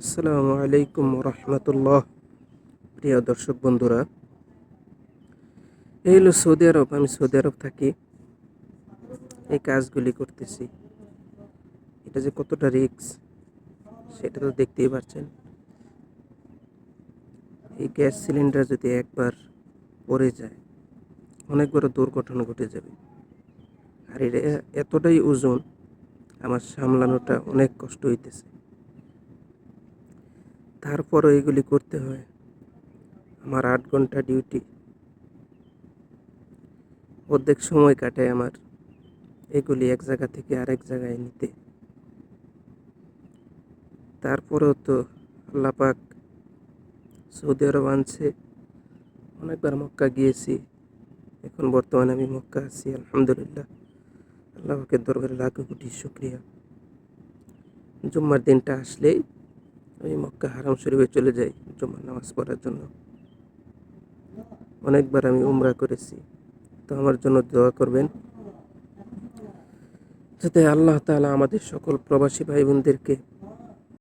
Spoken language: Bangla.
আসসালামু আলাইকুম রহমতুল্লাহ। প্রিয় দর্শক বন্ধুরা, এই হলো সৌদি আরব। আমি সৌদি আরব থাকি, এই কাজগুলি করতেছি। এটা যে কতটা রিস্ক সেটা তো দেখতেই পাচ্ছেন। এই গ্যাস সিলিন্ডার যদি একবার পড়ে যায়, অনেক বড় দুর্ঘটনা ঘটে যাবে। আর এটা এতটাই ওজন, আমার সামলানোটা অনেক কষ্ট হইতেছে। তারপরও এগুলি করতে হয়। আমার 8 ঘন্টা ডিউটি, অর্ধেক সময় কাটায় আমার এগুলি এক জায়গা থেকে আরেক জায়গায় নিতে। তারপরেও তো আল্লাহ পাক সৌদি আরব আনছে। অনেকবার মক্কা গিয়েছি, এখন বর্তমানে আমি মক্কা আছি। আলহামদুলিল্লাহ, আল্লাহ পাকের দরবারে লাখো কোটি শুক্রিয়া। জুম্মার দিনটা আসলেই আমি মক্কা হারাম শরীফে চলে যাই জুম্মার নামাজ পড়ার জন্য। অনেকবার আমি উমরা করেছি। তো আমার জন্য দোয়া করবেন, যাতে আল্লাহ তাআলা আমাদের সকল প্রবাসী ভাই বোনদেরকে